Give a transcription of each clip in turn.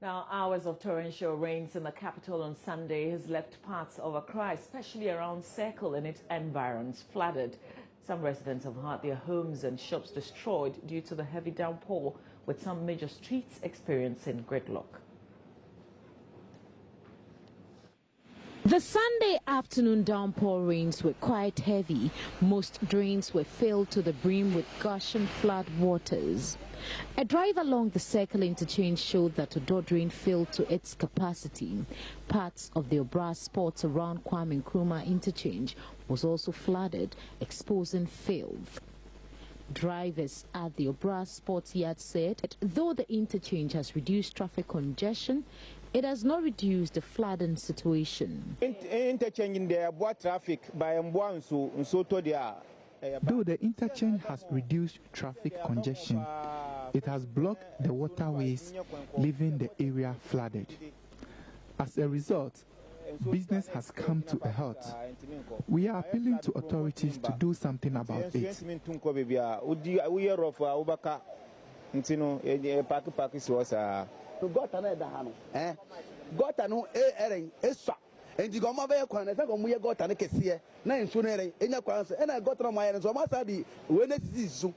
Now, hours of torrential rains in the capital on Sunday has left parts of Accra, especially around Circle and its environs, flooded. Some residents have had their homes and shops destroyed due to the heavy downpour, with some major streets experiencing gridlock. The Sunday afternoon downpour rains were quite heavy. Most drains were filled to the brim with gushing flood waters. A drive along the Circle interchange showed that Odo drain filled to its capacity. Parts of the Obra spots around Kwame Nkrumah interchange was also flooded, exposing filth. Drivers at the Obra Sports Yard said that though the interchange has reduced traffic congestion, it has not reduced the flooding situation. Interchange in the boat traffic by Though the interchange has reduced traffic congestion, it has blocked the waterways, leaving the area flooded. As a result, business has come to a halt. We are appealing to authorities to do something about it. And the Goma Kwan, as I go, we got an Ekesia, 9 sooner, and I got on my hands, so much I did when it is so.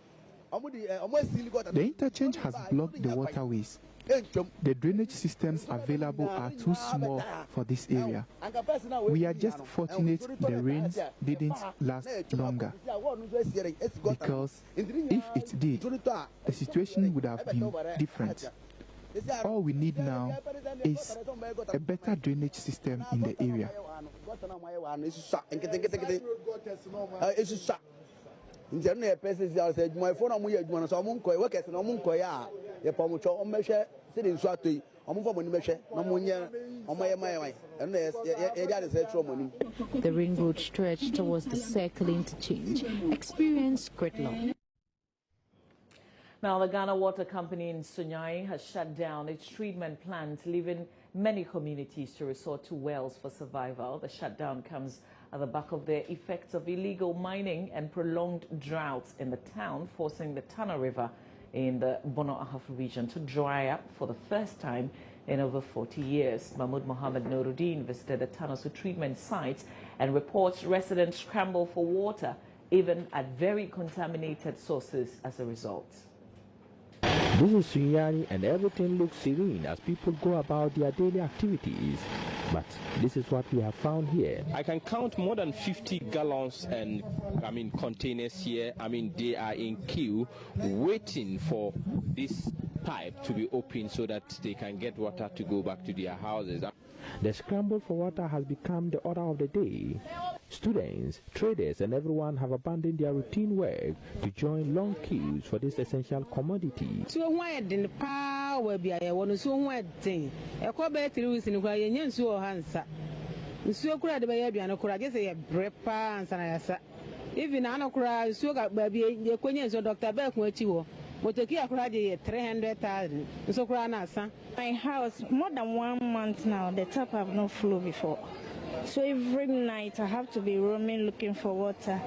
The interchange has blocked the waterways. The drainage systems available are too small for this area. We are just fortunate the rains didn't last longer, because if it did, the situation would have been different. All we need now is a better drainage system in the area. The ring road stretch towards the Circle interchange experienced gridlock. Now, the Ghana Water Company in Sunyani has shut down its treatment plant, leaving many communities to resort to wells for survival. The shutdown comes at the back of the effects of illegal mining and prolonged droughts in the town, forcing the Tano River in the Bono Ahafo region to dry up for the first time in over 40 years. Mahmoud Mohammed Noruddin visited the Tanosu treatment site and reports residents scramble for water, even at very contaminated sources as a result. This is Sunyani, and everything looks serene as people go about their daily activities. But this is what we have found here. I can count more than 50 gallons and containers here. They are in queue waiting for this pipe to be opened so that they can get water to go back to their houses. The scramble for water has become the order of the day. Students, traders, and everyone have abandoned their routine work to join long queues for this essential commodity. My house, more than 1 month now, the tap have not flowed before. So every night I have to be roaming looking for water.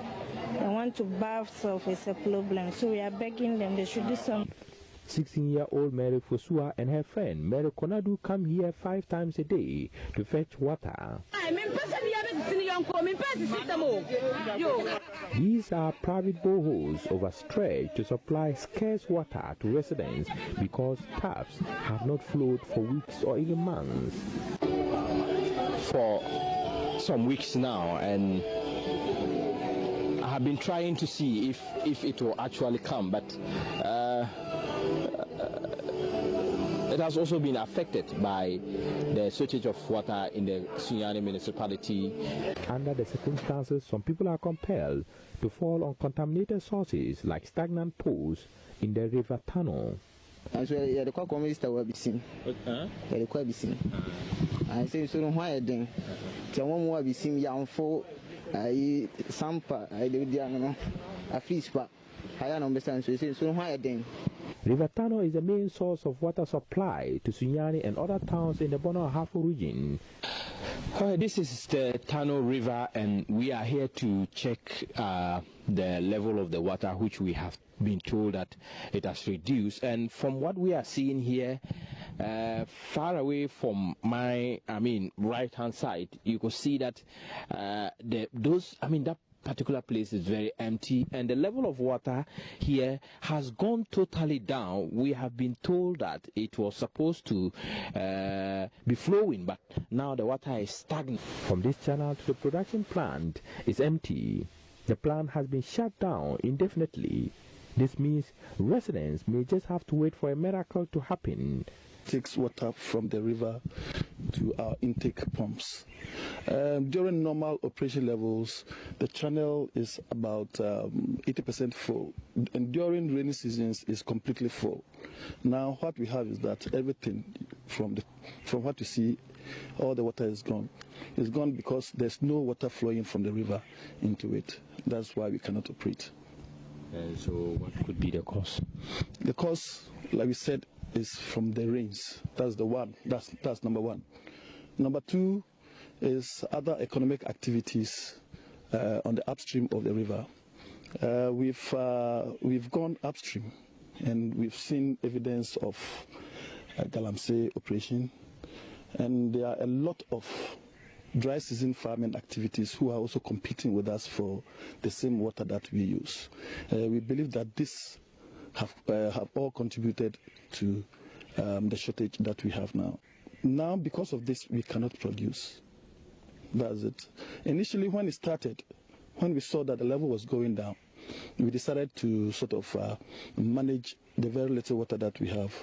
I want to bath, so it's a problem. So we are begging them they should do something. 16-year-old Mary Fosua and her friend Mary Konadu come here 5 times a day to fetch water. These are private boreholes overstretched to supply scarce water to residents because taps have not flowed for weeks or even months. For some weeks now, and I have been trying to see if it will actually come, but it has also been affected by the shortage of water in the Sunyani municipality. Under the circumstances, some people are compelled to fall on contaminated sources like stagnant pools in the River Tano. I say, the communist will be seen. The Quabissin. I say, so why then? One will be seen young for a sampa, I did a free spot. I don't understand, so why then? River Tano is the main source of water supply to Sunyani and other towns in the Bono Ahafo region. This is the Tano River, and we are here to check the level of the water, which we have been told that it has reduced. And from what we are seeing here, far away from my, right-hand side, you could see that that particular place is very empty, and the level of water here has gone totally down. We have been told that it was supposed to be flowing, but now the water is stagnant. From this channel to the production plant is empty. The plant has been shut down indefinitely. This means residents may just have to wait for a miracle to happen. Takes water from the river to our intake pumps. During normal operation levels, the channel is about 80% full, and during rainy seasons is completely full. Now what we have is that everything from what you see, all the water is gone. It's gone because there's no water flowing from the river into it. That's why we cannot operate. So what could be the cause? The cause, like we said, is from the rains. That's the one. That's number one. Number two is other economic activities on the upstream of the river. We've gone upstream, and we've seen evidence of Galamsey operation, and there are a lot of dry season farming activities who are also competing with us for the same water that we use. We believe that this have all contributed to the shortage that we have now. Now, because of this, we cannot produce. That's it. Initially, when it started, when we saw that the level was going down, we decided to sort of manage the very little water that we have.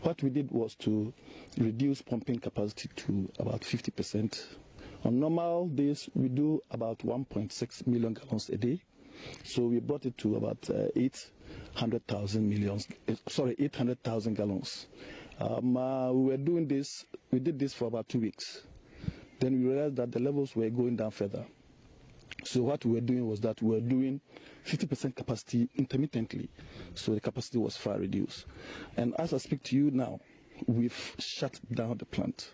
What we did was to reduce pumping capacity to about 50%. On normal days, we do about 1.6 million gallons a day. So we brought it to about 800,000 gallons. We did this for about 2 weeks. Then we realized that the levels were going down further. So what we were doing was that we were doing 50% capacity intermittently. So the capacity was far reduced. And as I speak to you now, we've shut down the plant.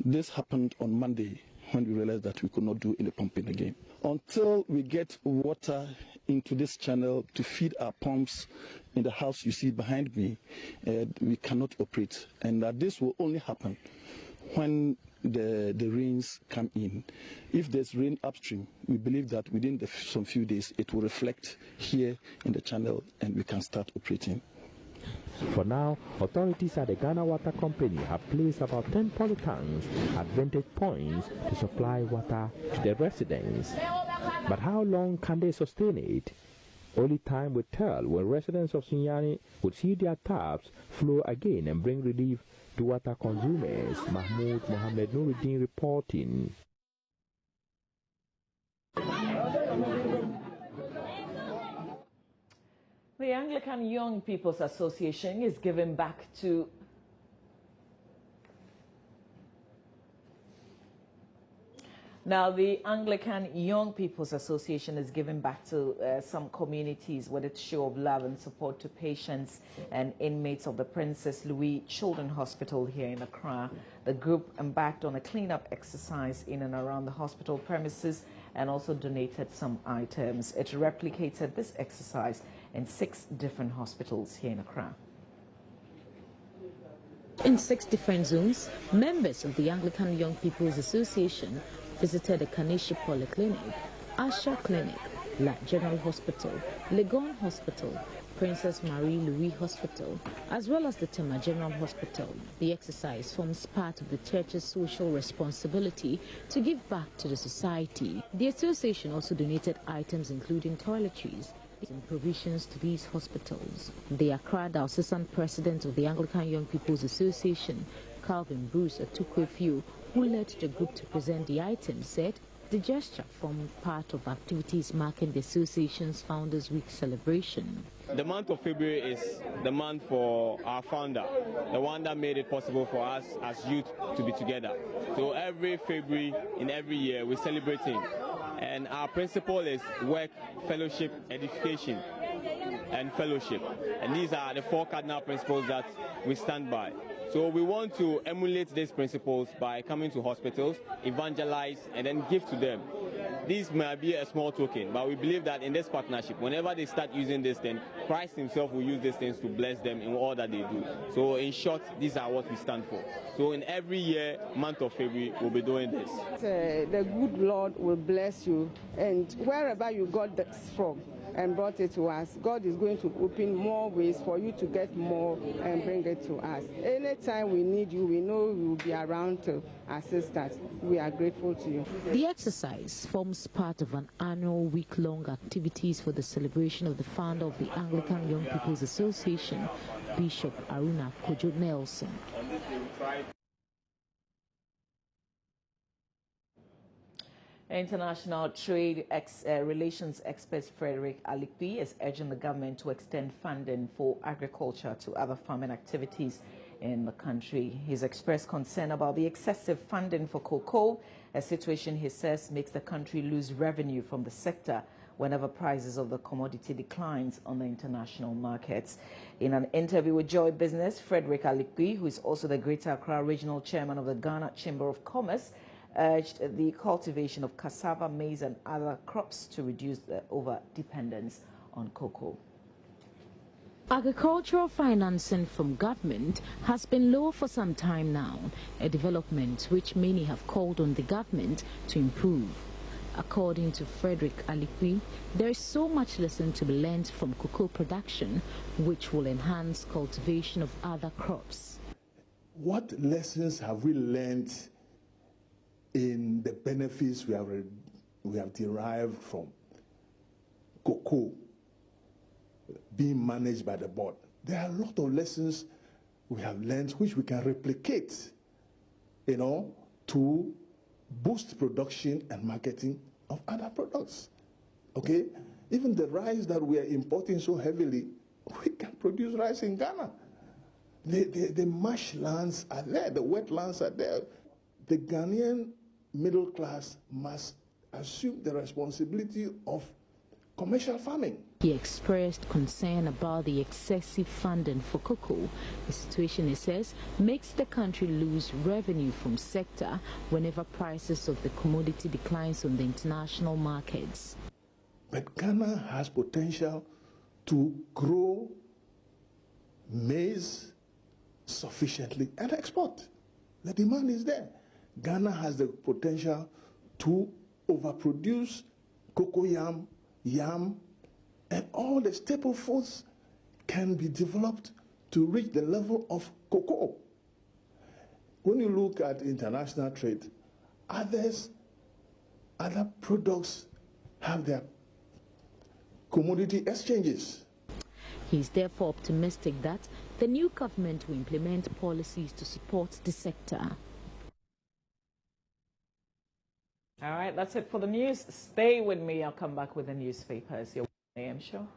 This happened on Monday, when we realized that we could not do any pumping again. Until we get water into this channel to feed our pumps in the house you see behind me, we cannot operate. And this will only happen when the rains come in. If there's rain upstream, we believe that within some few days it will reflect here in the channel and we can start operating. For now, authorities at the Ghana Water Company have placed about 10 polytanks at vantage points to supply water to the residents. But how long can they sustain it? Only time will tell when residents of Sunyani would see their taps flow again and bring relief to water consumers. Mahmoud Mohammed Nuruddin reporting. The Anglican Young People's Association is giving back to the Anglican Young People's Association is giving back to some communities with its show of love and support to patients and inmates of the Princess Louis Children's Hospital here in Accra. The group embarked on a cleanup exercise in and around the hospital premises and also donated some items. It replicated this exercise in 6 different hospitals here in Accra. In 6 different zones, members of the Anglican Young People's Association visited the Kaneshi Polyclinic, Asha Clinic, La General Hospital, Legon Hospital, Princess Marie Louis Hospital, as well as the Tema General Hospital. The exercise forms part of the church's social responsibility to give back to the society. The association also donated items including toiletries and provisions to these hospitals. The Accra Diocesan President of the Anglican Young People's Association, Calvin Bruce Atukwefiu, who led the group to present the items, said the gesture formed part of activities marking the association's Founders Week celebration. The month of February is the month for our founder, the one that made it possible for us as youth to be together. So every February in every year we celebrate him. And our principle is work, fellowship, edification, and fellowship. And these are the 4 cardinal principles that we stand by. So we want to emulate these principles by coming to hospitals, evangelize, and then give to them. this might be a small token, but we believe that in this partnership, whenever they start using this, then Christ himself will use these things to bless them in all that they do. So in short, these are what we stand for. So in every year, month of February, we'll be doing this. The good Lord will bless you, and wherever you got this from and brought it to us, God is going to open more ways for you to get more and bring it to us. Anytime we need you, we know you will be around to assist us. We are grateful to you. The exercise forms part of an annual week-long activities for the celebration of the founder of the Anglican Young People's Association, Bishop Aruna Kojo Nelson. International Trade Relations expert Frederick Alikpi is urging the government to extend funding for agriculture to other farming activities in the country. He's expressed concern about the excessive funding for cocoa, a situation he says makes the country lose revenue from the sector whenever prices of the commodity declines on the international markets. In an interview with Joy Business, Frederick Alikpi, who is also the Greater Accra Regional Chairman of the Ghana Chamber of Commerce, urged the cultivation of cassava, maize and other crops to reduce the over-dependence on cocoa. Agricultural financing from government has been low for some time now, a development which many have called on the government to improve. According to Frederick Alikpi, there is so much lesson to be learned from cocoa production, which will enhance cultivation of other crops. What lessons have we learned in the benefits we have derived from cocoa being managed by the board? There are a lot of lessons we have learned which we can replicate, to boost production and marketing of other products. Okay? Even the rice that we are importing so heavily, we can produce rice in Ghana. The marshlands are there, the wetlands are there. The Ghanaian middle class must assume the responsibility of commercial farming. He expressed concern about the excessive funding for cocoa, a situation he says makes the country lose revenue from sector whenever prices of the commodity declines on the international markets. But Ghana has potential to grow maize sufficiently and export. The demand is there. Ghana has the potential to overproduce cocoa yam, and all the staple foods can be developed to reach the level of cocoa. When you look at international trade, other products have their commodity exchanges. He is therefore optimistic that the new government will implement policies to support the sector. All right, that's it for the news. Stay with me. I'll come back with the newspapers. Your AM show.